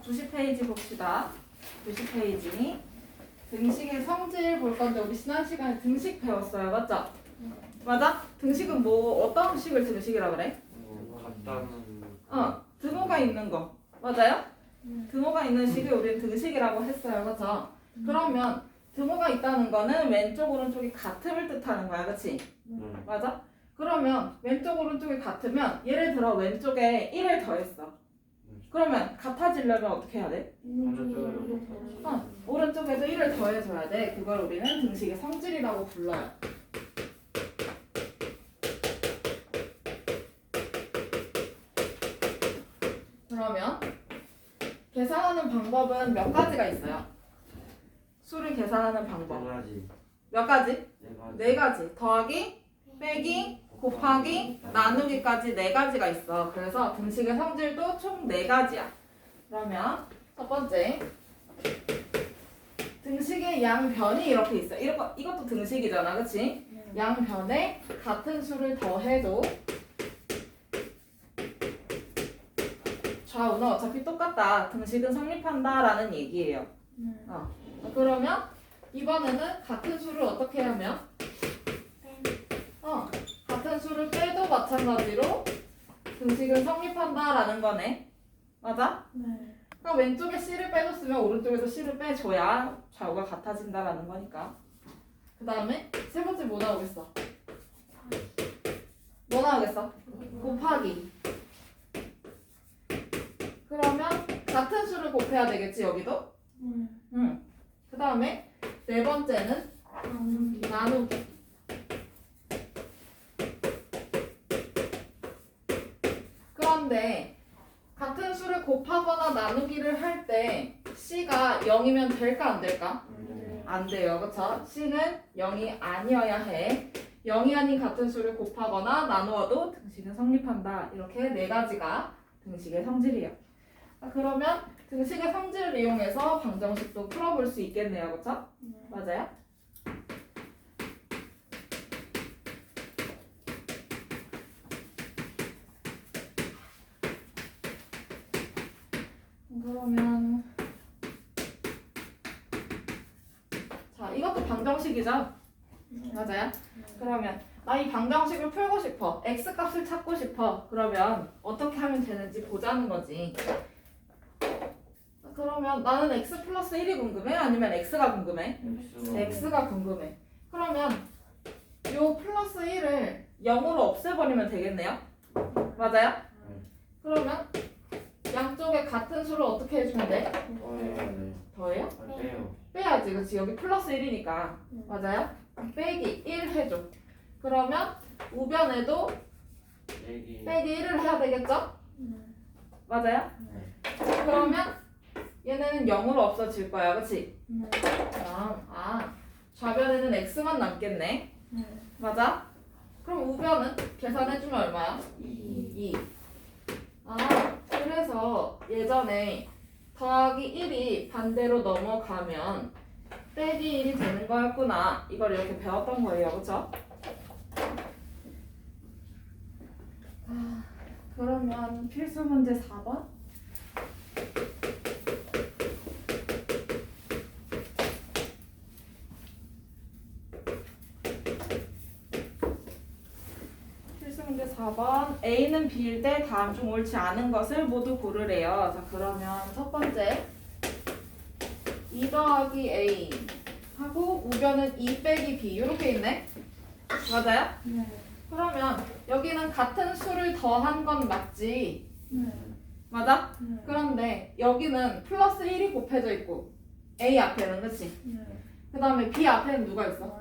90페이지 봅시다. 90페이지. 등식의 성질 볼 건데 우리 지난 시간에 등식 배웠어요. 맞죠? 맞아? 등식은 뭐 어떤 식을 등식이라 그래? 같다는 등호가 있는 거. 맞아요? 등호가 있는 식을 우리는 등식이라고 했어요. 그렇죠? 그러면 등호가 있다는 거는 왼쪽 오른쪽이 같음을 뜻하는 거야. 그렇지? 맞아? 그러면 왼쪽 오른쪽이 같으면 예를 들어 왼쪽에 1을 더했어. 그러면 같아지려면 어떻게 해야 돼? 오른쪽에도 1을 더해줘야 돼. 그걸 우리는 등식의 성질이라고 불러요. 그러면 계산하는 방법은 몇 가지가 있어요. 수를 계산하는 방법. 몇 가지? 네 가지. 더하기, 빼기, 곱하기, 나누기까지 네 가지가 있어. 그래서 등식의 성질도 총 네 가지야. 그러면 첫 번째, 등식의 양변이 이렇게 있어. 이것도 등식이잖아, 그렇지? 양변에 같은 수를 더해도 좌우는 어차피 똑같다. 등식은 성립한다라는 얘기예요. 그러면 이번에는 같은 수를 어떻게 하면? 같은 수를 빼도 마찬가지로 등식은 성립한다라는 거네. 맞아? 네. 그럼 왼쪽에 C를 빼줬으면 오른쪽에도 C를 빼줘야 좌우가 같아진다라는 거니까. 그 다음에 세 번째 뭐 나오겠어? 뭐 나오겠어? 곱하기. 그러면 같은 수를 곱해야 되겠지, 여기도? 응. 그 다음에 네 번째는 나누기. 그런데 같은 수를 곱하거나 나누기를 할 때 C가 0이면 될까 안 될까? 안 돼요. 그쵸? C는 0이 아니어야 해. 0이 아닌 같은 수를 곱하거나 나누어도 등식은 성립한다. 이렇게 네 가지가 등식의 성질이에요. 그러면 등식의 성질을 이용해서 방정식도 풀어볼 수 있겠네요. 그쵸? 맞아요? 그러면 자, 이것도 방정식이죠? 맞아요? 그러면 나 이 방정식을 풀고 싶어. x값을 찾고 싶어. 그러면 어떻게 하면 되는지 보자는 거지. 그러면 나는 x 플러스 1이 궁금해? 아니면 x가 궁금해? x가 궁금해. 그러면 요 플러스 1을 0으로 없애버리면 되겠네요? 맞아요? 그러면 양쪽에 같은 수를 어떻게 해주면 돼? 더해요? 빼야지. 그치? 여기 플러스 1이니까. 맞아요? 빼기 1 해줘. 그러면 우변에도 빼기 1을 해야 되겠죠? 맞아요? 그러면 얘네는 0으로 없어질 거야. 그치? 좌변에는 x만 남겠네. 맞아? 그럼 우변은 계산해주면 얼마야? 2. 그래서 예전에 더하기 1이 반대로 넘어가면 빼기 1이 되는 거였구나. 이걸 이렇게 배웠던 거예요. 그쵸? 그러면 필수 문제 4번. 필수 문제 4번. A는 B일 때 다음 중 옳지 않은 것을 모두 고르래요. 자, 그러면 첫 번째 2 더하기 A 하고 우변은 2 빼기 B 이렇게 있네? 맞아요? 그러면 여기는 같은 수를 더한 건 맞지? 맞아? 그런데 여기는 플러스 1이 곱해져 있고 A 앞에는 그치? 그 다음에 B 앞에는 누가 있어?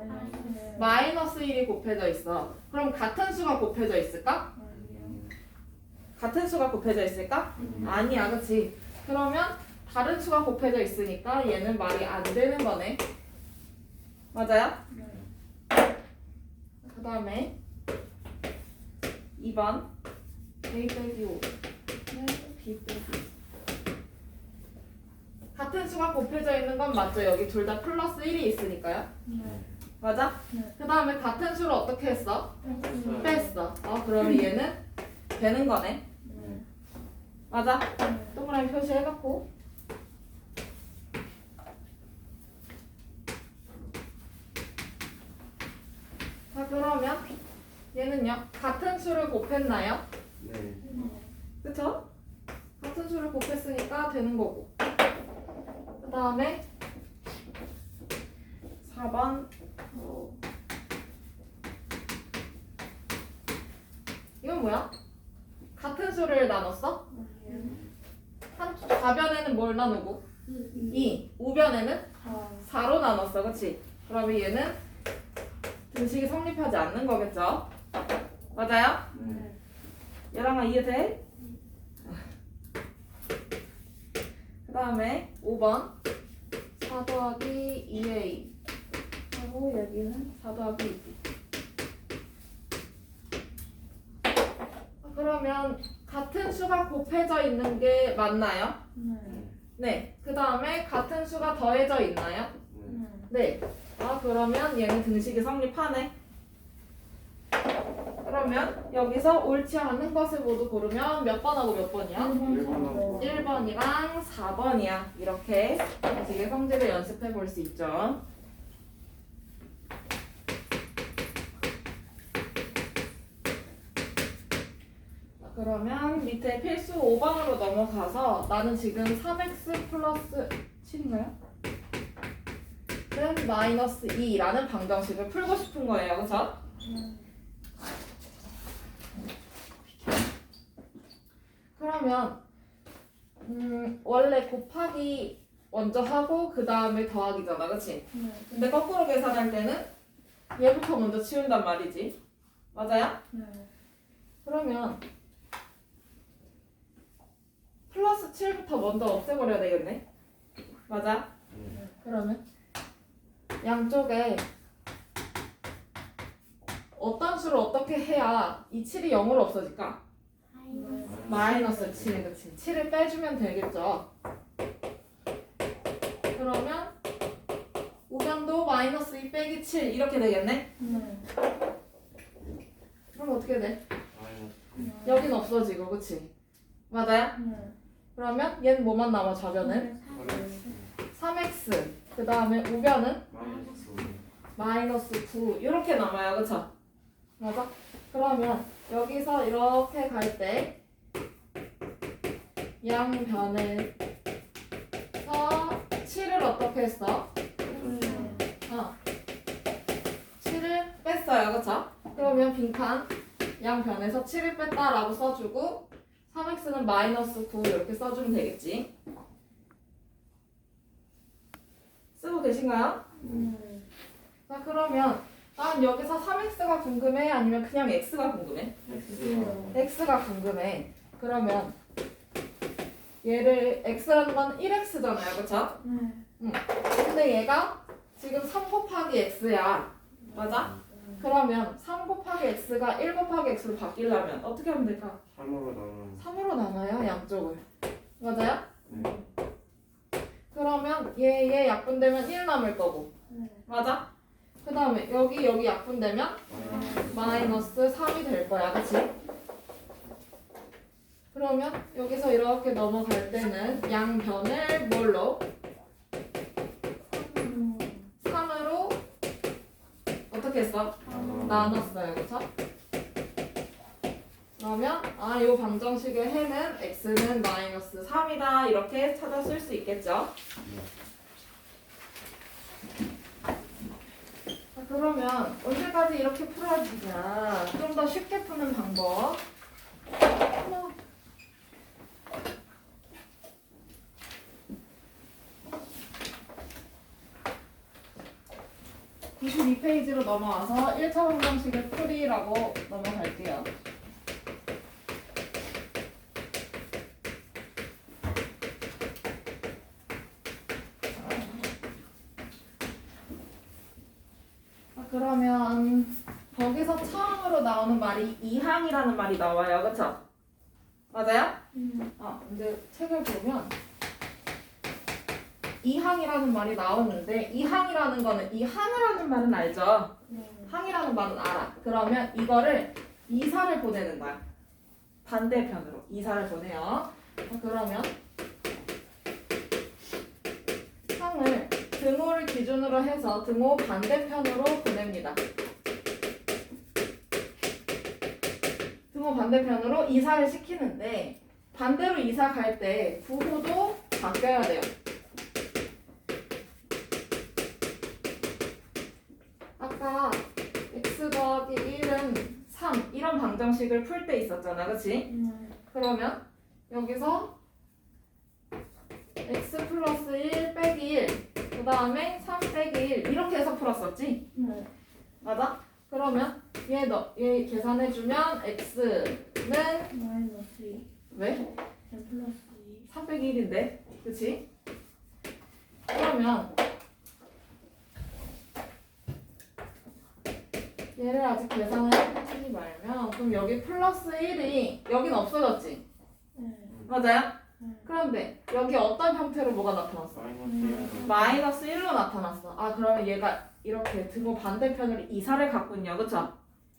마이너스 1이 곱해져 있어. 그럼 같은 수가 곱해져 있을까? 같은 수가 곱해져 있을까? 아니야, 그치? 그러면 다른 수가 곱해져 있으니까 얘는 말이 안 되는 거네. 맞아요? 그 다음에 2번 A 빼기 5 B 빼기 같은 수가 곱해져 있는 건 맞죠? 여기 둘 다 플러스 1이 있으니까요. 맞아? 그 다음에 같은 수를 어떻게 했어? 뺐어. 그러면 얘는 되는 거네. 맞아? 동그라미 표시해갖고 자 그러면 얘는요 같은 수를 곱했나요? 네. 그쵸? 같은 수를 곱했으니까 되는 거고. 그 다음에 4번 이건 뭐야? 같은 수를 나눴어? 한 좌변에는 뭘 나누고? 2. 우변에는 4로 나눴어. 그치? 그러면 얘는 등식이 성립하지 않는 거겠죠? 맞아요? 네. 얘랑아 이해돼? 그 다음에 5번 4 더하기 2a 하고 여기는 4 더하기 2b. 그러면 같은 수가 곱해져 있는 게 맞나요? 네. 그 다음에 같은 수가 더해져 있나요? 네. 네. 아 그러면 얘는 등식이 성립하네. 그러면 여기서 옳지 않은 것을 모두 고르면 몇 번하고 몇 번이야? 1번이랑 4번이야. 이렇게 등식의 성질을 연습해 볼 수 있죠. 그러면 밑에 필수 5번으로 넘어가서 나는 지금 3x 플러스 7인가요? 는 마이너스 2라는 방정식을 풀고 싶은 거예요. 그쵸? 그러면 원래 곱하기 먼저 하고 그 다음에 더하기잖아. 그치? 근데 거꾸로 계산할 때는 얘부터 먼저 치운단 말이지. 맞아요? 그러면 플러스 7부터 먼저 없애버려야 되겠네. 맞아? 그러면 양쪽에 어떤 수를 어떻게 해야 이 7이 0으로 없어질까? 마이너스 7, 그치? 7을 빼주면 되겠죠. 그러면 우변도 마이너스 2 빼기 7 이렇게 되겠네? 그럼 어떻게 돼? 여긴 없어지고, 그치? 맞아요? 그러면 얘는 뭐만 남아, 좌변은? 3x. 그 다음에 우변은? 마이너스 9. 이렇게 남아요, 그쵸? 맞아? 그러면 여기서 이렇게 갈 때 양변에서 7을 어떻게 했어? 7을 뺐어요, 그쵸? 그러면 빈칸 양변에서 7을 뺐다라고 써주고 3x는 마이너스 9 이렇게 써주면 되겠지. 쓰고 계신가요? 자 그러면 난 여기서 3x가 궁금해? 아니면 그냥 x가 궁금해? x가 궁금해. 그러면 얘를 x라는 건 1x잖아요, 그쵸? 근데 얘가 지금 3 곱하기 x야. 맞아? 그러면 3 곱하기 x가 1 곱하기 x로 바뀌려면 어떻게 하면 될까? 3으로 나누면 3으로 나눠요, 양쪽을. 맞아요? 네. 그러면 얘 약분되면 1 남을 거고. 맞아? 그 다음에 여기 약분되면 마이너스 3이 될 거야, 그치? 그러면 여기서 이렇게 넘어갈 때는 양변을 뭘로? 3으로 어떻게 했어? 나눴어요, 그쵸? 그러면 이 방정식의 해는 x는 마이너스 3이다 이렇게 찾아 쓸 수 있겠죠? 자, 그러면 언제까지 이렇게 풀어주냐? 좀 더 쉽게 푸는 방법. 92페이지로 넘어와서 1차 방정식의 풀이라고 넘어갈게요. 그러면 거기서 처음으로 나오는 말이 이항이라는 말이 나와요. 그쵸? 맞아요? 근데 책을 보면 이항이라는 말이 나오는데 이항이라는 거는 이 항이라는 말은 알죠? 항이라는 말은 알아. 그러면 이거를 이사를 보내는 거야. 반대편으로 이사를 보내요. 그러면 항을 등호를 기준으로 해서 등호 반대편으로 보냅니다. 등호 반대편으로 이사를 시키는데 반대로 이사 갈 때 부호도 바뀌어야 돼요. 아까 x 더하기 1은 3 이런 방정식을 풀 때 있었잖아, 그치? 그러면 여기서 x 플러스 1 빼기 1 그 다음에 3 빼기 1 이렇게 해서 풀었었지? 맞아? 그러면 얘 계산해주면 x는 마이너스 2 왜? n 플러스 2 3 빼기 1인데 그치? 그러면 얘를 아직 계산을 해주지 말면 그럼 여기 플러스 1이 여긴 없어졌지? 맞아요? 그런데 여기 어떤 형태로 뭐가 나타났어? 마이너스 1로 나타났어. 아 그러면 얘가 이렇게 등호 반대편으로 이사를 갔군요. 그쵸?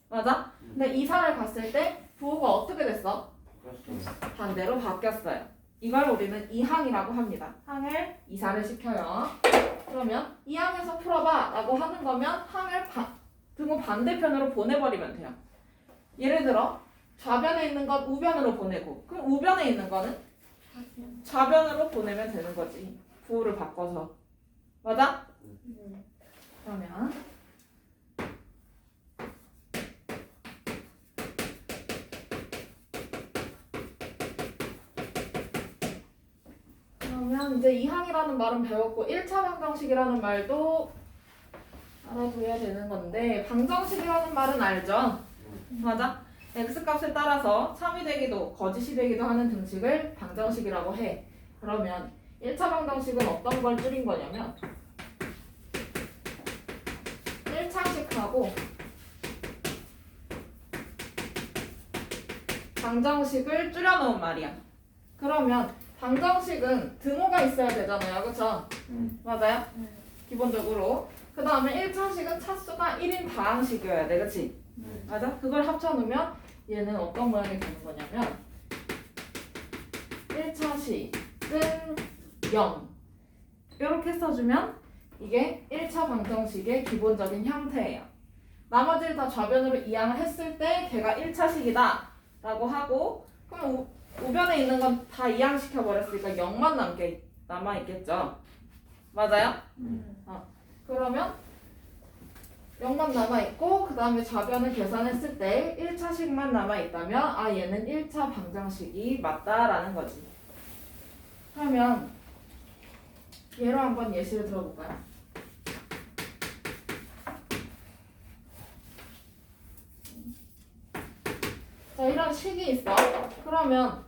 맞아? 근데 이사를 갔을 때 부호가 어떻게 됐어? 반대로 바뀌었어요. 이걸 우리는 이항이라고 합니다. 항을 이사를 시켜요. 그러면 이 항에서 풀어봐 라고 하는 거면 항을 등호 반대편으로 보내버리면 돼요. 예를 들어 좌변에 있는 건 우변으로 보내고 그럼 우변에 있는 거는 좌변으로 보내면 되는 거지. 부호를 바꿔서. 맞아? 그러면 이제 이항이라는 말은 배웠고 1차 방정식이라는 말도 알아둬야 되는 건데 방정식이라는 말은 알죠? 맞아? x값에 따라서 참이 되기도 거짓이 되기도 하는 등식을 방정식이라고 해. 그러면 1차 방정식은 어떤 걸 줄인 거냐면 1차식하고 방정식을 줄여놓은 말이야. 그러면 방정식은 등호가 있어야 되잖아요. 그쵸? 맞아요? 기본적으로. 그 다음에 1차식은 차수가 1인 다항식이어야 돼. 그치? 맞아? 그걸 합쳐놓으면 얘는 어떤 모양이 되는 거냐면 1차식은 0 이렇게 써주면 이게 1차 방정식의 기본적인 형태예요. 나머지를 다 좌변으로 이항을 했을 때 걔가 1차식이다 라고 하고 그럼 우변에 있는 건 다 이항시켜 버렸으니까 0만 남아있겠죠? 맞아요? 그러면 0만 남아있고 그 다음에 좌변을 계산했을 때 1차식만 남아있다면 아 얘는 1차 방정식이 맞다라는 거지. 그러면 얘로 한번 예시를 들어볼까요? 자 이런 식이 있어. 그러면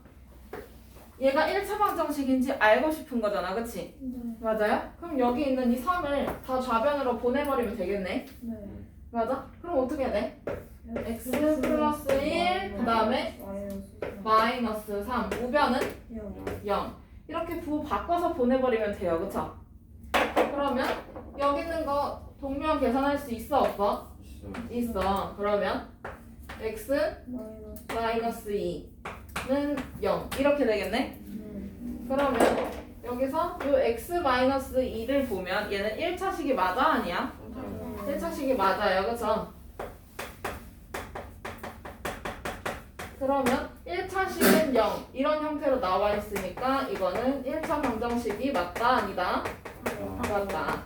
얘가 1차 방정식인지 알고 싶은 거잖아. 그치? 맞아요? 그럼 여기 있는 이 3을 다 좌변으로 보내버리면 되겠네. 맞아? 그럼 어떻게 해야 돼? x 플러스 1 그 다음에 마이너스 3 우변은 0 이렇게 부호 바꿔서 보내버리면 돼요. 그쵸? 그러면 여기 있는 거 동면 계산할 수 있어 없어? 있어. 그러면 x 마이너스 2는 0 이렇게 되겠네? 그러면 여기서 요 x 마이너스 2를 보면 얘는 1차식이 맞아? 아니야? 1차식이 맞아요. 그쵸? 그러면 1차식은 0 이런 형태로 나와 있으니까 이거는 1차 방정식이 맞다? 아니다? 맞다.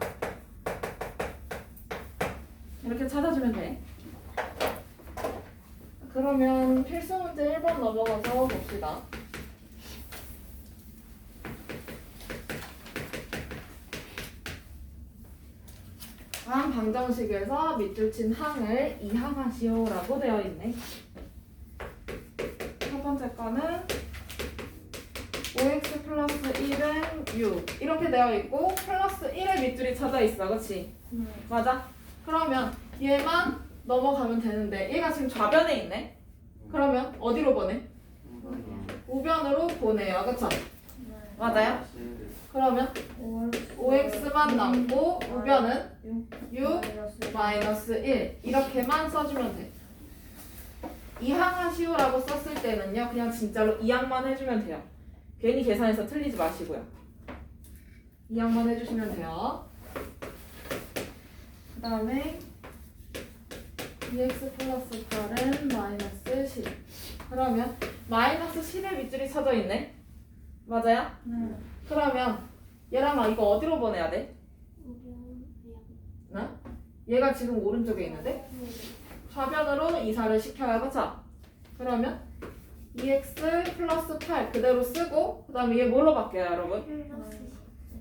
이렇게 찾아주면 돼. 그러면 필수 문제 1번 넘어가서 봅시다. 다음 방정식에서 밑줄 친 항을 이항하시오라고 되어 있네. 첫 번째 거는 5x 플러스 1은 6 이렇게 되어 있고 플러스 1의 밑줄이 쳐져 있어. 그치? 맞아? 그러면 얘만 넘어가면 되는데 얘가 지금 좌변에 있네? 그러면 어디로 보내? 우변으로 보내요. 그쵸? 맞아요? 그러면 5x만 남고 우변은 6 마이너스 1 이렇게만 써주면 돼. 이항하시오라고 썼을 때는요 그냥 진짜로 이항만 해주면 돼요. 괜히 계산해서 틀리지 마시고요. 이항만 해주시면 돼요. 그 다음에 2x 플러스 8은 마이너스 10. 그러면 마이너스 10의 밑줄이 쳐져 있네. 맞아요? 네. 그러면 얘랑아 이거 어디로 보내야 돼? 나? 얘가 지금 오른쪽에 있는데 좌변으로 이사를 시켜야 그쵸? 그러면 2x 플러스 8 그대로 쓰고 그 다음에 얘 뭘로 바뀌어요 여러분?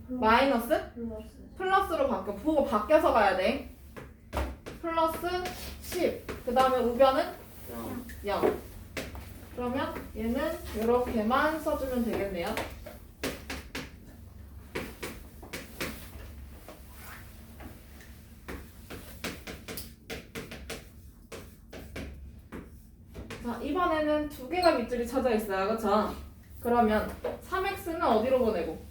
마이너스? 플러스. 플러스로 바뀌어. 보고 바뀌어서 가야 돼. 플러스 10. 그 다음에 우변은 0. 그러면 얘는 이렇게만 써주면 되겠네요. 자, 이번에는 두 개가 밑줄이 쳐져 있어요. 그쵸? 그러면 3x는 어디로 보내고?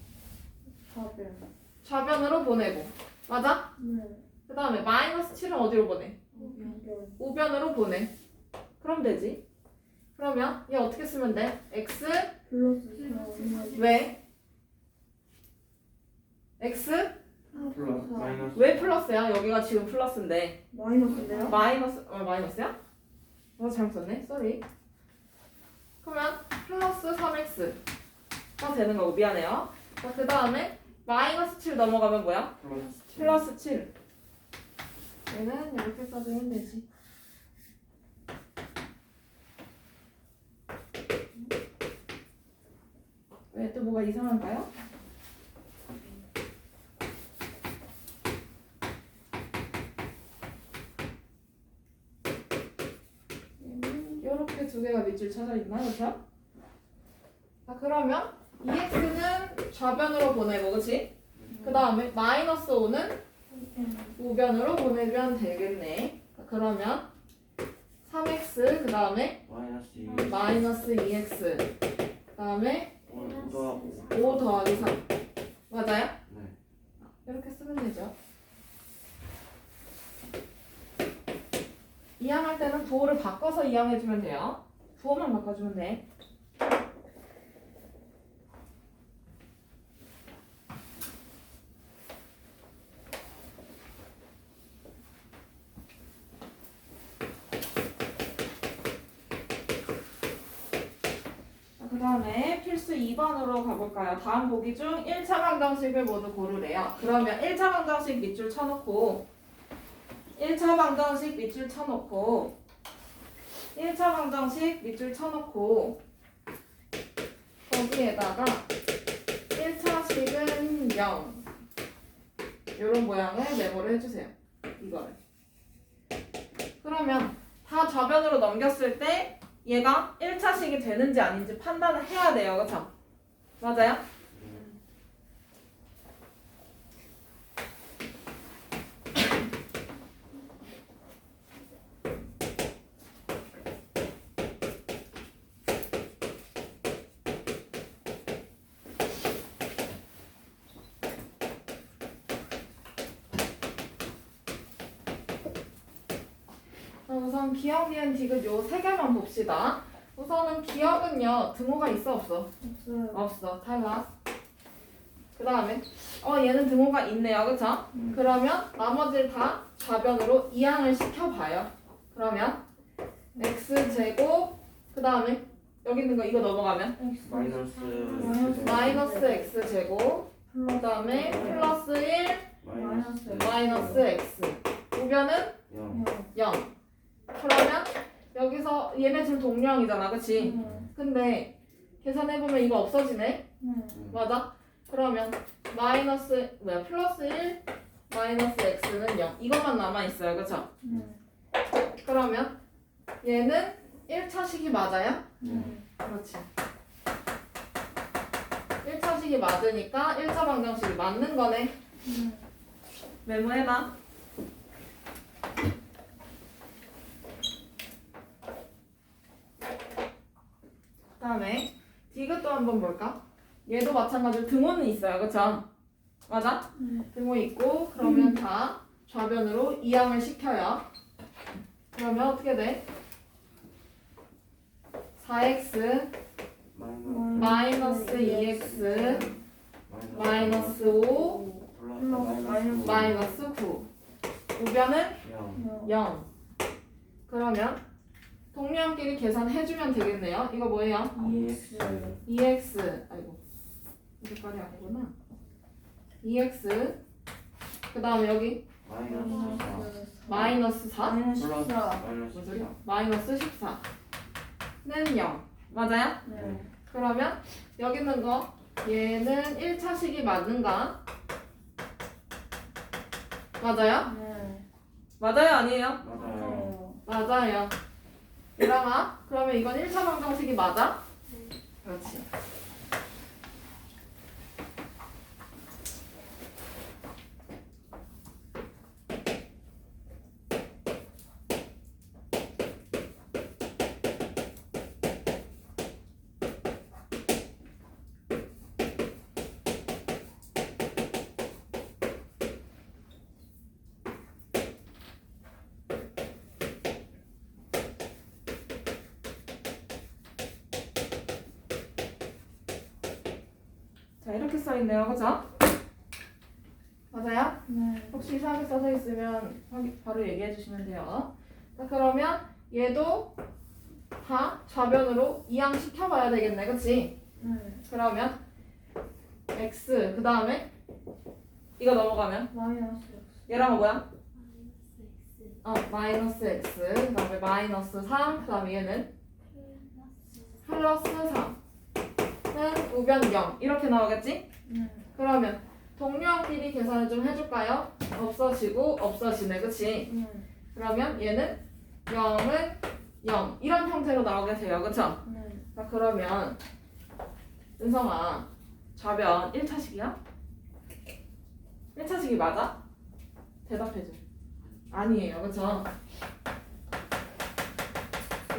좌변. 좌변으로 보내고. 맞아? 네. 그 다음에 마이너스 7은 어디로 보내? 우변. 우변으로 보내. 그럼 되지. 그러면 얘 어떻게 쓰면 돼? x 플러스. 왜? x 플러스 마이너스 왜 플러스야? 여기가 지금 플러스인데 마이너스인데요? 마이너스야? 잘못 썼네. 쏘리. 그러면 플러스 3x가 되는 거고 미안해요. 그 다음에 마이너스 7 넘어가면 뭐야? 플러스 7. 얘는 이렇게 써주면 되지. 왜 또 뭐가 이상한가요? 이렇게 두 개가 밑줄 쳐져 있나? 그렇죠? 자 그러면 2x는 좌변으로 보내고 그치? 그 다음에 마이너스 5는 우변으로 보내면 되겠네. 그러면 3x 그 다음에 마이너스 2 마이너스 2x 그 다음에 5 5 더하기 3 맞아요? 네. 이렇게 쓰면 되죠. 이항할 때는 부호를 바꿔서 이항해주면 돼요. 부호만 바꿔주면 돼. 그 다음에 필수 2번으로 가볼까요? 다음 보기 중 1차 방정식을 모두 고르래요. 그러면 1차 방정식 밑줄 쳐놓고 1차 방정식 밑줄 쳐놓고 1차 방정식 밑줄 쳐놓고 거기에다가 1차식은 0 이런 모양을 메모를 해주세요. 이거를. 그러면 다 좌변으로 넘겼을 때 얘가 1차식이 되는지 아닌지 판단을 해야 돼요. 그쵸? 맞아요? 우선 기억, 니은, 디귿 요 세 개만 봅시다. 우선은 기억은요 등호가 있어 없어? 없어요. 없어. 탈락. 그 다음에 얘는 등호가 있네요. 그쵸? 그러면 나머지를 다 좌변으로 이항을 시켜봐요. 그러면 x제곱 그 다음에 여기 있는 거 이거 넘어가면 마이너스 x제곱 그 다음에 플러스 1 마이너스 x 우변은 0. 그러면 여기서 얘네 지금 동량이잖아. 그치? 근데 계산해보면 이거 없어지네? 맞아? 그러면 플러스 1 마이너스 x는 0 이것만 남아있어요. 그쵸? 그러면 얘는 1차식이 맞아요? 그렇지. 1차식이 맞으니까 1차 방정식이 맞는 거네. 메모해놔. 그 다음에 디귿도 한번 볼까? 얘도 마찬가지로 등호는 있어요. 그쵸? 맞아? 등호 있고 그러면 다 좌변으로 이항을 시켜요. 그러면 어떻게 돼? 4x 마이너스 2x 마이너스 5 마이너스 9 우변은 0. 그러면 동량끼리 계산해주면 되겠네요. 이거 뭐예요? EX 2x 아이고 이거까지 아니구나. 2x 그 다음에 여기 마이너스 4 마이너스 4 마이너스 14. 마이너스 무슨 소리야? 마이너스 14는 0 맞아요? 네. 그러면 여기 있는 거 얘는 1차식이 맞는가? 맞아요? 네. 맞아요 아니에요? 맞아요. 맞아요. 얘랑아 그러면 이건 1차 방정식이 맞아? 그렇지. 자 이렇게 써있네요 그죠? 맞아요? 네. 혹시 이상하게 써져 있으면 바로 얘기해 주시면 돼요. 자 그러면 얘도 다 좌변으로 이항시켜봐야 되겠네 그치? 네. 그러면 x 그 다음에 이거 넘어가면 마이너스 얘랑 뭐야? 마이너스 x 그 다음에 마이너스 3 그 다음에 얘는 플러스 3는 우변 0 이렇게 나오겠지? 네. 그러면 동료끼리 계산을 좀 해줄까요? 없어지고 없어지네 그치? 네. 그러면 얘는 0은 0 이런 형태로 나오게 돼요 그쵸? 네. 자 그러면 은성아 좌변 1차식이야? 1차식이 맞아? 대답해줘. 아니에요 그쵸?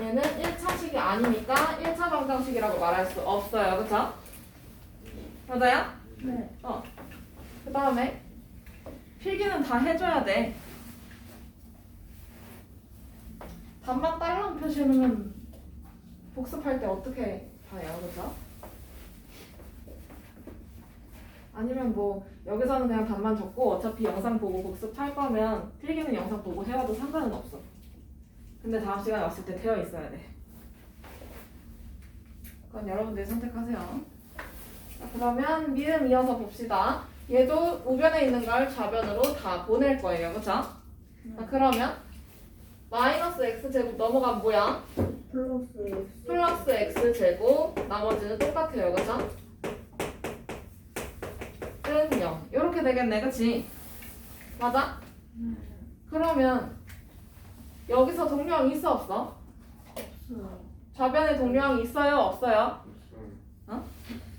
얘는 1차식이 아니니까 1차 방정식이라고 말할 수 없어요 그쵸? 맞아요? 네. 그 다음에 필기는 다 해줘야 돼. 답만 딸랑 표시해놓으면 복습할 때 어떻게 봐요, 그죠? 아니면 뭐 여기서는 그냥 답만 적고 어차피 영상 보고 복습할 거면 필기는 영상 보고 해와도 상관은 없어. 근데 다음 시간에 왔을 때 되어 있어야 돼. 그건 여러분들이 선택하세요. 자, 그러면 미음 이어서 봅시다. 얘도 우변에 있는 걸 좌변으로 다 보낼 거예요. 그쵸? 자, 그러면 마이너스 x제곱 넘어가면 뭐야? 플러스 X. 플러스 x제곱 나머지는 똑같아요. 그쵸? 은 0 이렇게 되겠네. 그치? 맞아? 네. 그러면 여기서 동료항 있어 없어? 없어요. 좌변에 동료항 있어요? 없어요?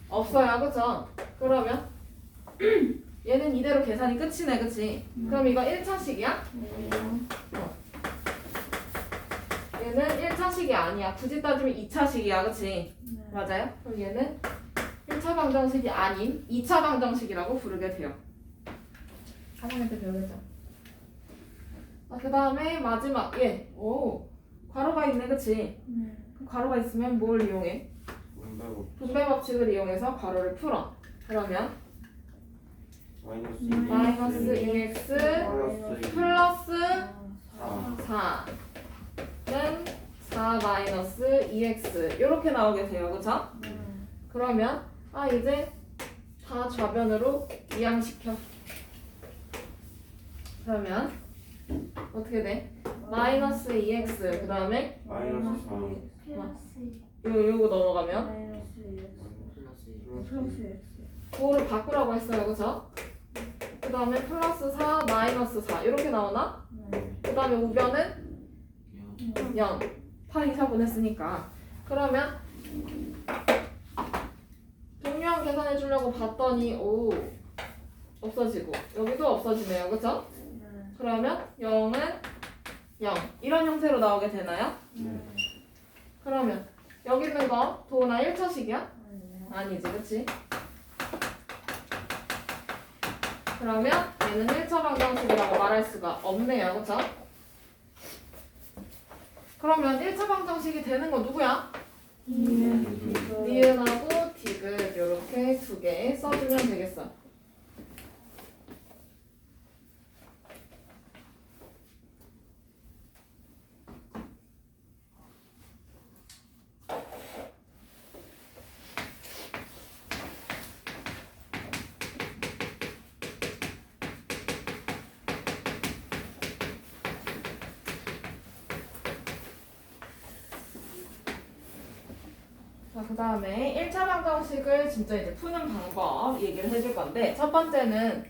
없어요. 그쵸? 그러면 얘는 이대로 계산이 끝이네. 그치? 그럼 이거 1차식이야? 네. 얘는 1차식이 아니야. 굳이 따지면 2차식이야. 그치? 네. 맞아요? 그럼 얘는 1차 방정식이 아닌 2차 방정식이라고 부르게 돼요. 4학년 때 배우겠죠? 그 다음에 마지막 얘. 오, 괄호가 있네. 그치? 네. 그럼 괄호가 있으면 뭘 이용해? 분배 법칙을 이용해서 괄호를 풀어. 그러면 마이너스 2x 플러스 4는 4 마이너스 2x 이렇게 나오게 돼요. 그쵸? 네. 그러면 이제 다 좌변으로 이항시켜. 그러면 어떻게 돼? 마이너스 2x 그 다음에 요거 넘어가면 마이너스 X. 플러스 X. 그거를 바꾸라고 했어요. 그쵸? 그 다음에 플러스 4 마이너스 4 이렇게 나오나? 네. 그 다음에 우변은 0 8 2사분 했으니까 그러면 동료항 계산해 주려고 봤더니 오 없어지고 여기도 없어지네요. 그쵸? 네. 그러면 0은 0 이런 형태로 나오게 되나요? 네. 그러면 여기 있는 거 도나 1차식이야? 아니요. 아니지 그치? 그러면 얘는 1차 방정식이라고 말할 수가 없네요. 그쵸? 그러면 1차 방정식이 되는 거 누구야? 니은하고 디귿 이렇게 두 개 써주면 되겠어. 자, 그 다음에 1차 방정식을 진짜 이제 푸는 방법 얘기를 해줄 건데, 첫 번째는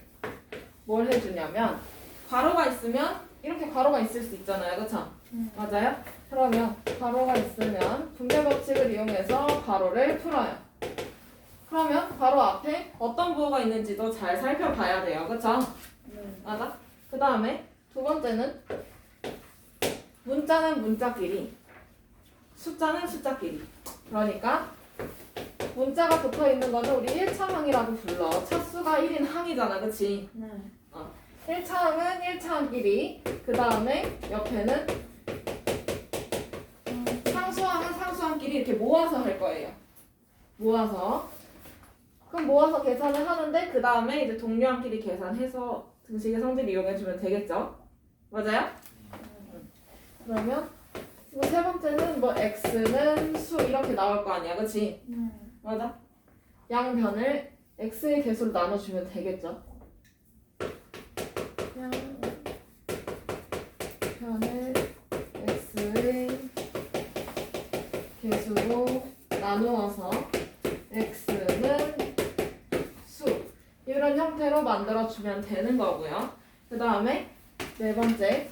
뭘 해주냐면, 괄호가 있으면 이렇게 괄호가 있을 수 있잖아요. 그쵸? 맞아요? 그러면 괄호가 있으면 분배 법칙을 이용해서 괄호를 풀어요. 그러면 괄호 앞에 어떤 부호가 있는지도 잘 살펴봐야 돼요. 그쵸? 네. 맞아? 그 다음에 두 번째는 문자는 문자끼리, 숫자는 숫자끼리. 그러니까 문자가 붙어 있는 거는 우리 1차 항이라고 불러. 차수가 1인 항이잖아. 그치? 네. 1차 항은 1차 항끼리, 그 다음에 옆에는 상수항은 상수항끼리 이렇게 모아서 할 거예요. 모아서. 그럼 모아서 계산을 하는데 그 다음에 이제 동료항끼리 계산해서 등식의 성질 이용해주면 되겠죠? 맞아요? 그러면 이거 세 번째는 뭐 x는 수 이렇게 나올 거 아니야, 그치? 네. 맞아? 양변을 x의 개수로 나눠주면 되겠죠? 양변을 x의 개수로 나누어서 x는 수 이런 형태로 만들어주면 되는 거고요. 그 다음에 네 번째,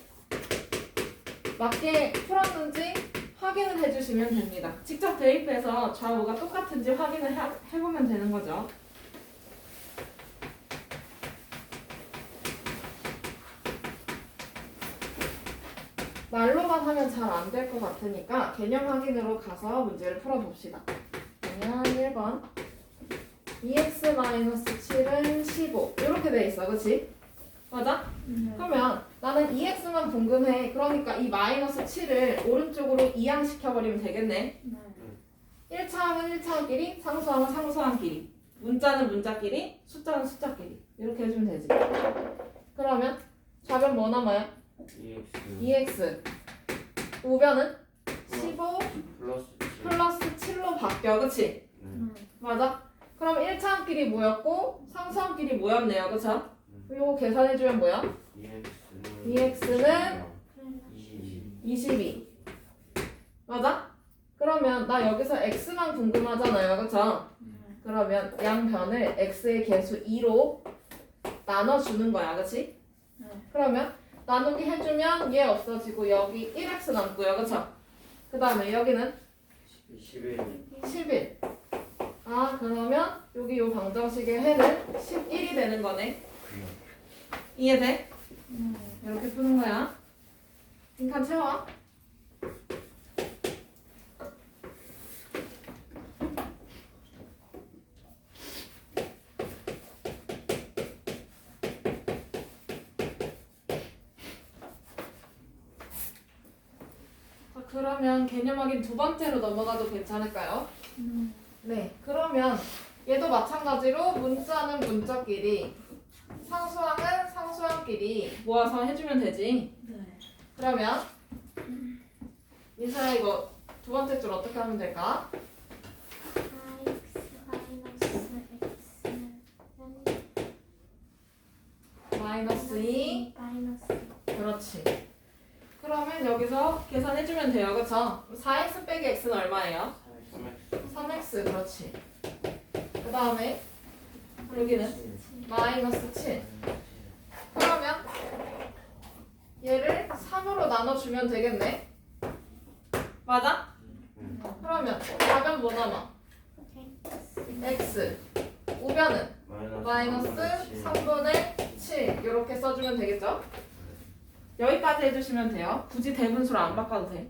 맞게 풀었는지 확인을 해주시면 됩니다. 직접 대입해서 좌우가 똑같은지 확인을 해보면 되는 거죠. 말로만 하면 잘 안 될 것 같으니까 개념 확인으로 가서 문제를 풀어봅시다. 그러면 1번 2x-7은 15 이렇게 돼 있어, 그치? 맞아? 네. 그러면 나는 2x만 궁금해. 그러니까 이 마이너스 7을 오른쪽으로 이항시켜버리면 되겠네. 네. 1차항은 1차항끼리, 상수항은 상수항끼리, 문자는 문자끼리, 숫자는 숫자끼리 이렇게 해주면 되지. 그러면 좌변 뭐 남아요? EX 2x 우변은 15 플러스 플러스 7로 바뀌어, 그치? 맞아? 그럼 1차항끼리 뭐였고 상수항끼리 뭐였네요, 그쵸? 이거 계산해주면 뭐야? EX는 22 맞아? 그러면 나 여기서 x만 궁금하잖아요, 그쵸? 그러면 양변을 x의 개수 2로 나눠주는 거야, 그치? 네. 그러면 나누기 해주면 얘 없어지고 여기 1x 남고요, 그쵸? 그 다음에 여기는 11 아, 그러면 여기 요 방정식의 해는 11이 되는 거네. 이해돼? 이렇게 푸는 거야. 빈칸 채워. 자, 그러면 개념 확인 두 번째로 넘어가도 괜찮을까요? 네. 그러면 얘도 마찬가지로 문자는 문자끼리, 상수항은 상수항끼리 모아서 해주면 되지. 네. 그러면 민서야 이거 두 번째 줄 어떻게 하면 될까? 마이너스 2 그렇지. 그러면 여기서 계산해주면 돼요, 그쵸? 4x 빼기 x는 얼마예요? 3x 그렇지. 그 다음에 여기는 마이너스 7 그러면 얘를 3으로 나눠주면 되겠네. 맞아? 그러면 좌변 뭐 남아? x 우변은 마이너스 3분의 7 이렇게 써주면 되겠죠? 여기까지 해주시면 돼요. 굳이 대분수로 안 바꿔도 돼.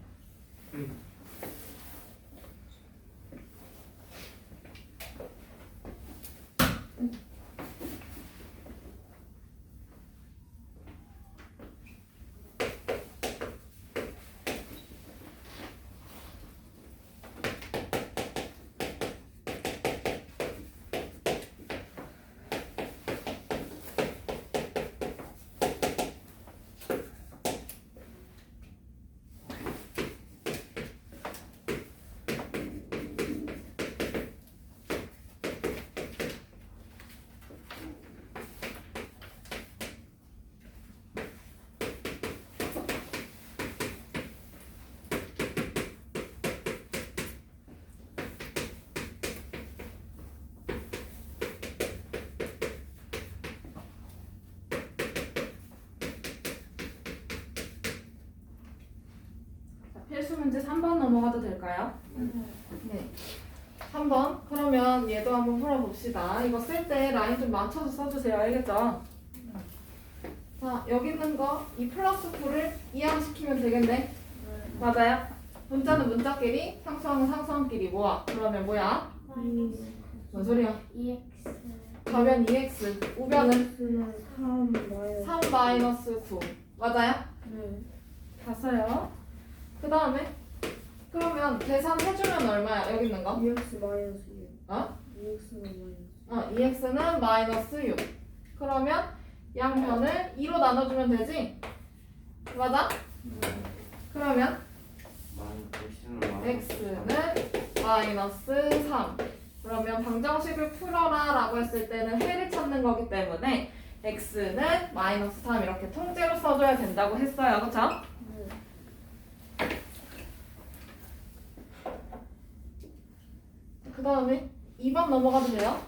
필수 문제 3번 넘어가도 될까요? 네. 3번. 그러면 얘도 한번 풀어봅시다. 이거 쓸 때 라인 좀 맞춰서 써주세요. 알겠죠? 자, 여기 있는 거, 이 플러스 9를 이항시키면 되겠네. 맞아요? 문자는 문자끼리, 상수항은 상수항끼리 모아. 그러면 뭐야? 뭔 소리야? 좌변 2x, 우변은 3 마이너스 9. 맞아요? 봤어요. 그 다음에 그러면 계산해주면 얼마야? 여기 있는 거? 2x 마이너스 6. 어? 2x는 마이너스 2x는 마이너스 6. 그러면 양변을 2로 나눠주면 되지? 맞아? 그러면 x는 마이너스 3. 그러면 방정식을 풀어라 라고 했을 때는 해를 찾는 거기 때문에 x는 마이너스 3 이렇게 통째로 써줘야 된다고 했어요. 그쵸? 그 다음에 2번 넘어가도 돼요?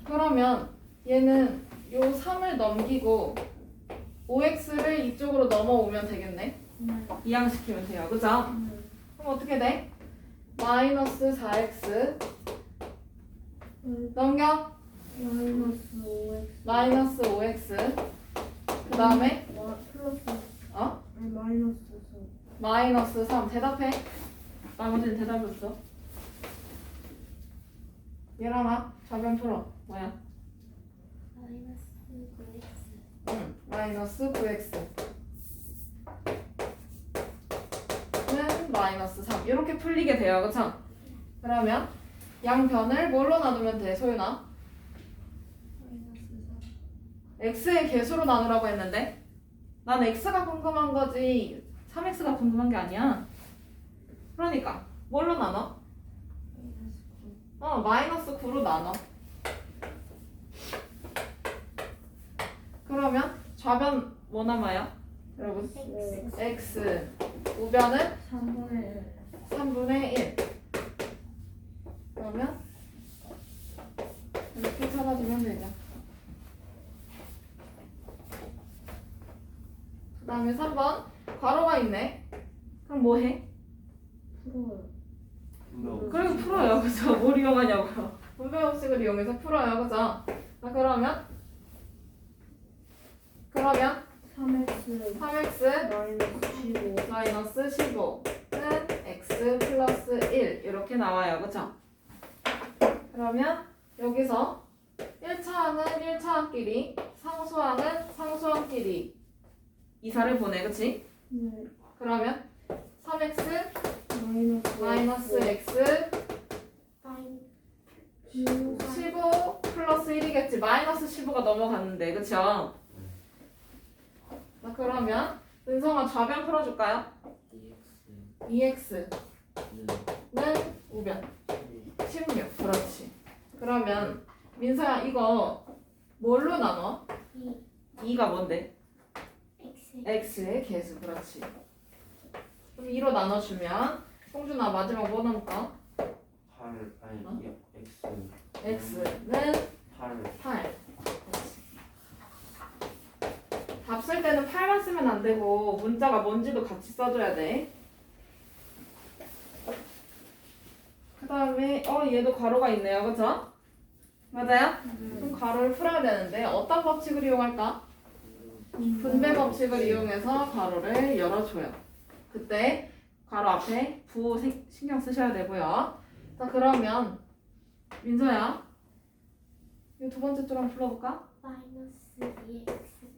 그러면 얘는 요 3을 넘기고 5x를 이쪽으로 넘어오면 되겠네. 이항시키면 돼요. 그죠? 그럼 어떻게 돼? 마이너스 4x 넘겨 마이너스 5x 마이너스 5x 그 다음에 플러스 어? 마이너스 3. 마이너스 3 대답해. 나머지는 대답이 없어. 얘랑아 좌변 풀어. 뭐야? 마이너스 9x 는 마이너스 3 이렇게 풀리게 돼요. 그쵸? 그러면 양변을 뭘로 나누면 돼? 소윤아? x의 개수로 나누라고 했는데 난 x가 궁금한 거지 3x가 궁금한 게 아니야. 그러니까 뭘로 나눠? 마이너스 9로 나눠. 그러면 좌변 뭐 남아요? 여러분 x 우변은 3분의 1 그러면 이렇게 찾아주면 되죠. 그 다음에 3번 괄호가 있네. 그럼 뭐 해? 풀어요. 그리고 풀어요. 그죠? 뭘 이용하냐고요. 분배 법칙을 이용해서 풀어요. 그죠? 자, 그러면 3x 3x 마이너스 15. 마이너스 15는 x 플러스 1 이렇게 나와요. 그쵸? 그러면 여기서 1차항은 1차항끼리 상수항은 상수항끼리 이사를 보내. 그치? 네. 그러면 3x 마이너스 x 15 플러스 1이겠지. 마이너스 15가 넘어갔는데. 그쵸? 자, 그러면 은성아 좌변 풀어줄까요? 2x는 우변 16. 그렇지. 그러면 민서야 이거 뭘로 나눠? 2가 뭔데? x의 개수. 그렇지. 그럼 2로 나눠주면 홍준아 마지막 뭐 남을까? 8 아니 x x는 8. 답 쓸 때는 8만 쓰면 안 되고 문자가 뭔지도 같이 써줘야 돼. 그 다음에 얘도 괄호가 있네요. 그쵸? 맞아요? 그럼 괄호를 풀어야 되는데 어떤 법칙을 이용할까? 분배 법칙을 이용해서 괄호를 열어줘요. 그때 괄호 앞에 부호 신경 쓰셔야 되고요. 자, 그러면 민서야 이 두 번째 줄 한번 풀어볼까? 마이너스 2x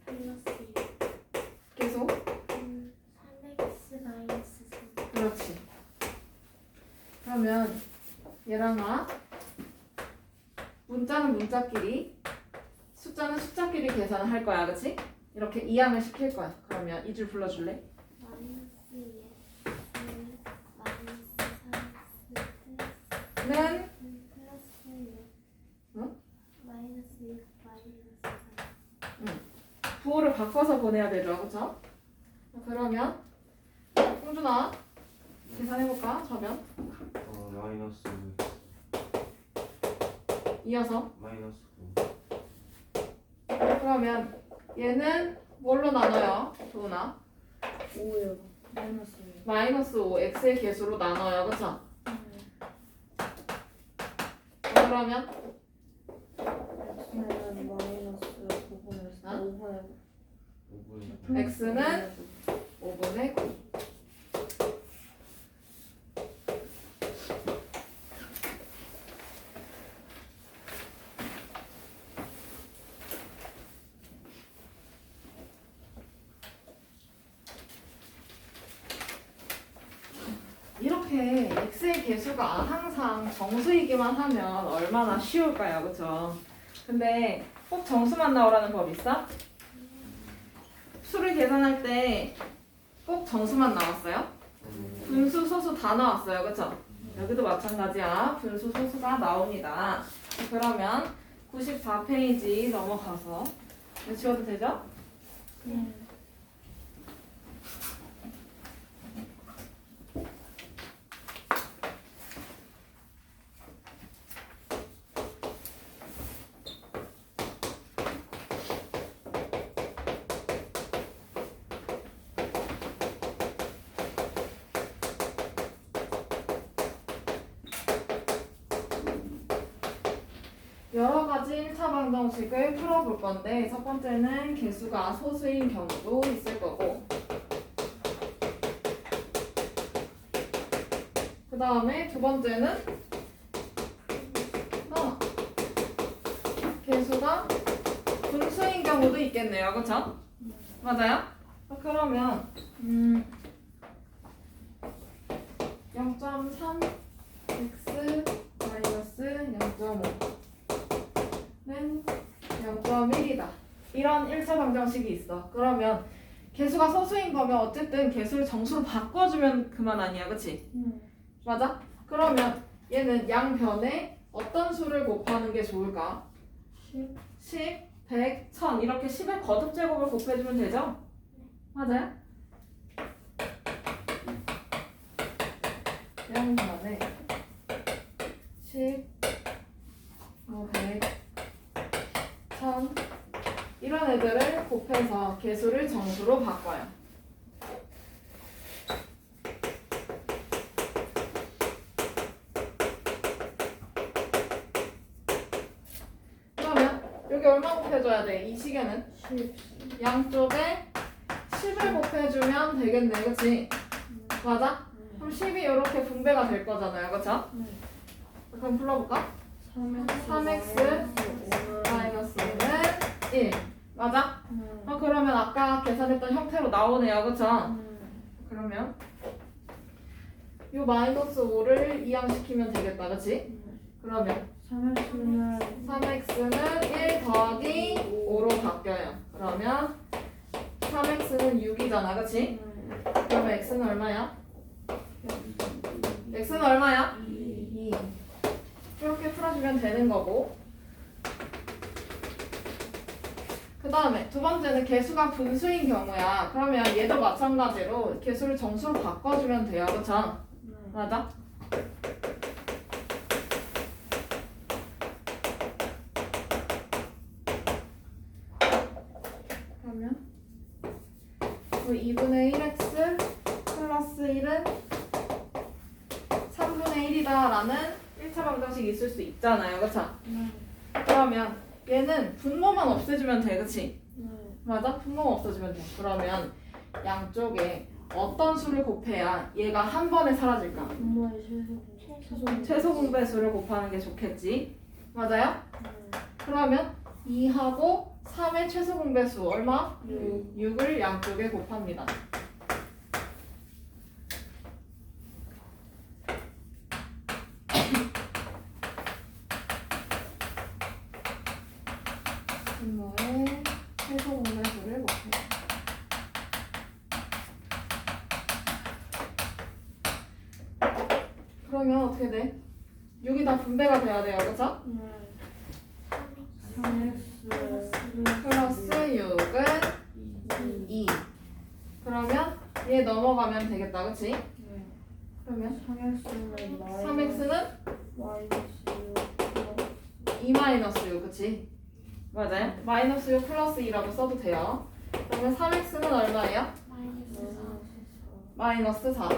플러스 1 계속. 3x 마이너스 3 그렇지. 그러면 얘랑아 문자는 문자끼리 숫자는 숫자끼리 계산을 할 거야. 그치? 이렇게 이항을 시킬 거야. 그러면 이 줄 불러줄래? 마이너스 2x 마이너스 3x 는 플러스 6 응? 마이너스 6 마이너스 3 부호를 바꿔서 보내야 되죠. 그쵸? 그러면 홍준아 계산해볼까? 저면 마이너스 이어서 마이너스 9 그러면 얘는 뭘로 나눠요? 도훈아? 5요. 마이너스 2. 마이너스 5 x의 개수로 나눠요. 그쵸? 그러면 x는 마이너스 5분의 4. 5분의 5분. x는 5분의 9. 이렇게 x의 개수가 항상 정수이기만 하면 얼마나 쉬울까요? 그쵸? 근데 꼭 정수만 나오라는 법 있어? 수를 계산할 때 꼭 정수만 나왔어요? 분수, 소수 다 나왔어요. 그쵸? 여기도 마찬가지야. 분수, 소수가 나옵니다. 그러면 94페이지 넘어가서 이거 지워도 되죠? 여러 가지 1차 방정식을 풀어볼 건데 첫 번째는 개수가 소수인 경우도 있을 거고 그 다음에 두 번째는 개수가 분수인 경우도 있겠네요. 그쵸? 맞아요? 그러면 0.3 x 마이너스 0.5 는 0.1이다. 이런 1차 방정식이 있어. 그러면 개수가 소수인 거면 어쨌든 개수를 정수로 바꿔주면 그만 아니야. 그치? 맞아? 그러면 얘는 양변에 어떤 수를 곱하는 게 좋을까? 10, 100, 1000 이렇게 10의 거듭제곱을 곱해주면 되죠? 맞아요? 양변에 10, 100, 1000 이런 애들을 곱해서 개수를 정수로 바꿔요. 그러면 여기 얼마 곱해줘야 돼? 이 시계는? 10. 양쪽에 10을 곱해주면 되겠네. 그치? 맞아? 그럼 10이 이렇게 분배가 될 거잖아요. 그쵸? 그럼 불러볼까? 3x 마이너스는 1 맞아? 그러면 아까 계산했던 형태로 나오네요. 그쵸? 그러면 이 마이너스 5를 이항시키면 되겠다. 그치? 그러면 3x는 1 더하기 5로 바뀌어요. 그러면 3x는 6이잖아. 그치? 그러면 x는 얼마야? x는 얼마야? 2 이렇게 풀어주면 되는 거고 그 다음에 두 번째는 개수가 분수인 경우야. 그러면 얘도 마찬가지로 개수를 정수로 바꿔주면 돼요. 그쵸? 맞아? 그러면 2분의 1x 플러스 1은 3분의 1이다 라는 1차 방정식이 있을 수 있잖아요. 그쵸? 그러면 얘는 분모만 없애주면 돼. 그치? 맞아? 분모만 없애주면 돼. 그러면 양쪽에 어떤 수를 곱해야 얘가 한 번에 사라질까? 분모의 최소 공배수를 곱하는 게 좋겠지. 맞아요? 그러면 2하고 3의 최소 공배수 얼마? 6을 양쪽에 곱합니다. 분모의 최소 공배수를 곱해요. 그러면 어떻게 돼? 6이 다 분배가 돼야 돼요. 그쵸? 3x 플러스 6은 2. 그러면 얘 넘어가면 되겠다. 그치? 그러면 3x는 3x는 마이너스 2 마이너스 6. 그치? 맞아요? 마이너스 6 플러스 2라고 써도 돼요. 그러면 3x는 얼마예요? 마이너스 4. 마이너스 4.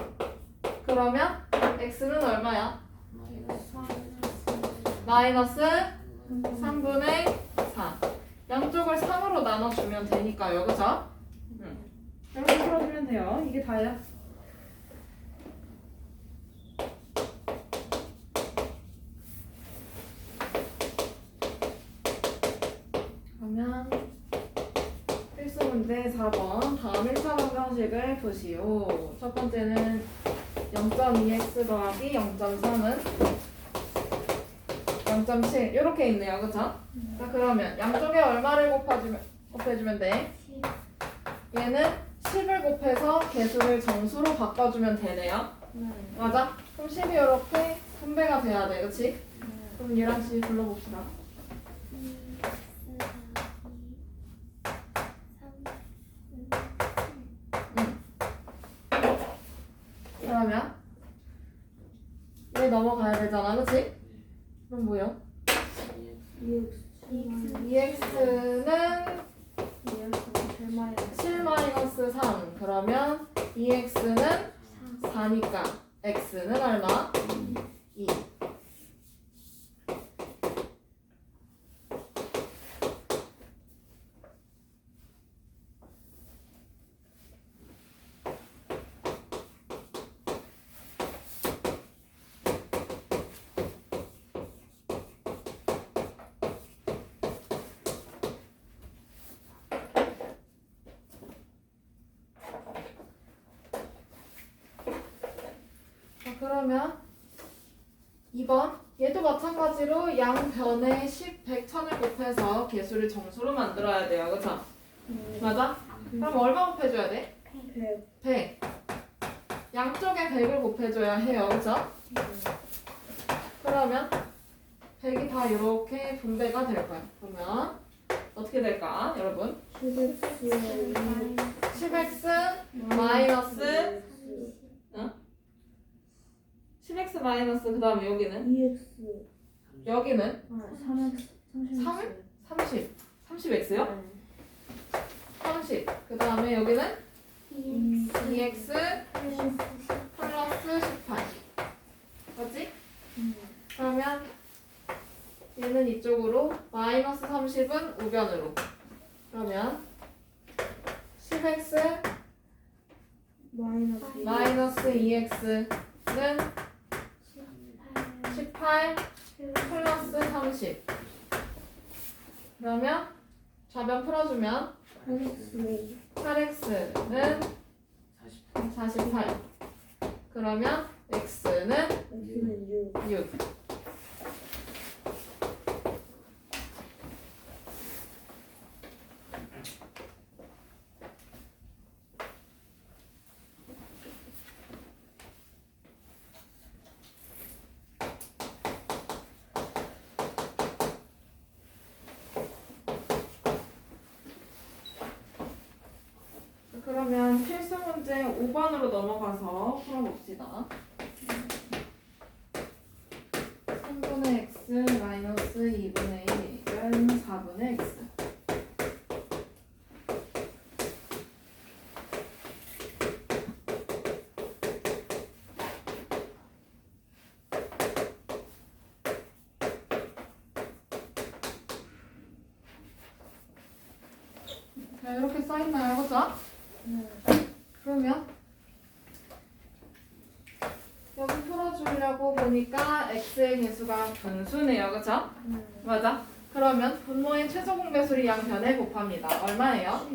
그러면 x는 얼마야? 마이너스 3분의 4. 양쪽을 3으로 나눠주면 되니까요. 그죠? 이렇게 풀어주면 돼요. 이게 다예요. 그러면 필수 문제 4번 다음 1차 방정식을 보시오. 첫 번째는 0.2x 더하기 0.3은 0.7 이렇게 있네요. 그쵸? 자 그러면 양쪽에 얼마를 곱해주면 돼? 얘는 10을 곱해서 개수를 정수로 바꿔주면 되네요. 맞아? 그럼 10이 이렇게 분배가 돼야 돼. 그치? 그럼 얘랑 씨 불러봅시다. 그러면 얘 넘어가야 되잖아. 그치? 그럼 뭐요? EX는 7-3 그러면 EX는 4니까 X는 얼마? 2. 그러면 2번 얘도 마찬가지로 양변에 10, 100, 1000을 곱해서 개수를 정수로 만들어야 돼요. 그쵸? 맞아? 그럼 얼마 곱해줘야 돼? 100. 양쪽에 100을 곱해줘야 해요. 그쵸? 그러면 100이 다 이렇게 분배가 될 거야. 그러면 어떻게 될까? 여러분 10x 마이너스 10x 마이너스 그 다음에 여기는? 여기는? 30x요? 30. 그 다음에 여기는? 2x 플러스 18. 맞지? 그러면 얘는 이쪽으로 마이너스 30은 우변으로. 그러면 10x 마이너스 2x는 18 플러스 30. 그러면 좌변 풀어주면 8x는 48. 그러면 x는 6. 그러면 필수 문제 5번으로 넘어가서 풀어봅시다. 3분의 x 마이너스 2분의 1은 4분의 x. 자, 이렇게 써있나요? 그죠? 그러면 여기 풀어주려고 보니까 x의 개수가 분수네요. 그쵸? 맞아? 그러면 분모의 최소 공배수를 양변에 곱합니다. 얼마예요?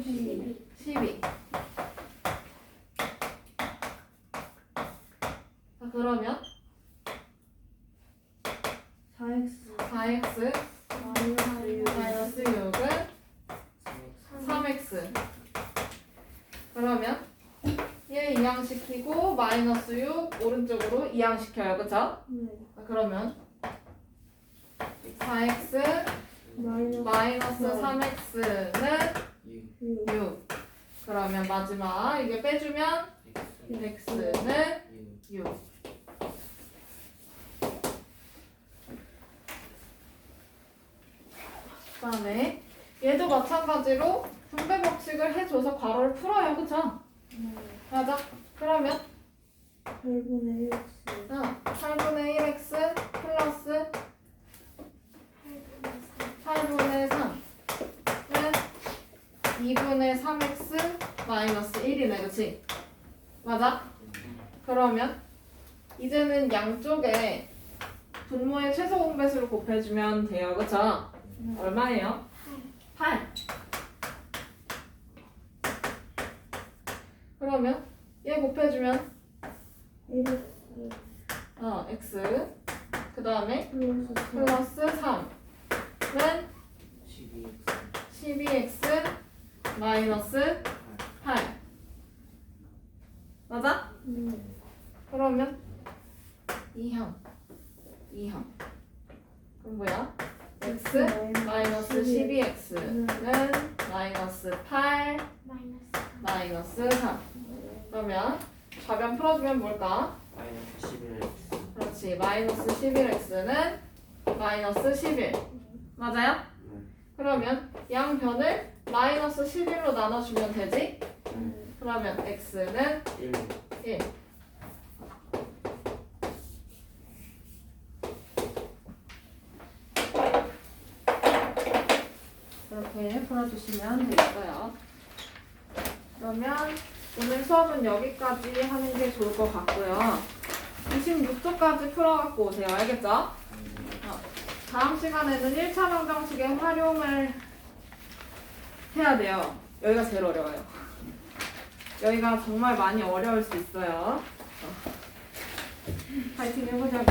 12. 자, 그러면 4x 마이너스 6은 3x. 그러면 얘 이항시키고 마이너스 6 오른쪽으로 이항시켜요. 그쵸? 자, 그러면 4x 마이너스 3x는 6. 그러면 마지막 이게 빼주면 x는 6. 그 다음에 얘도 마찬가지로 분배 법칙을 해줘서 괄호를 풀어요. 그쵸? 맞아? 그러면 8분의 1x 8분의 1x 플러스 8분의 3은 2분의 3x 마이너스 1이네, 그치? 맞아? 그러면 이제는 양쪽에 분모의 최소 공배수를 곱해주면 돼요, 그쵸? 얼마예요? 8. 그러면 얘 곱해주면 1x x 그 다음에 플러스 플러스 3은 12x 마이너스 8 맞아? 그러면 2항 그럼 뭐야? x 마이너스 12x는 마이너스 8 마이너스 3 그러면 좌변 풀어주면 뭘까? 마이너스 11x. 그렇지 마이너스 11x는 마이너스 11 맞아요? 그러면 양변을 마이너스 11로 나눠주면 되지? 그러면 x는 1 이렇게 풀어주시면 되겠어요. 그러면 오늘 수업은 여기까지 하는 게 좋을 것 같고요. 26조까지 풀어갖고 오세요. 알겠죠? 다음 시간에는 1차 방정식의 활용을 해야 돼요. 여기가 제일 어려워요. 여기가 정말 많이 어려울 수 있어요. 파이팅 해보자고.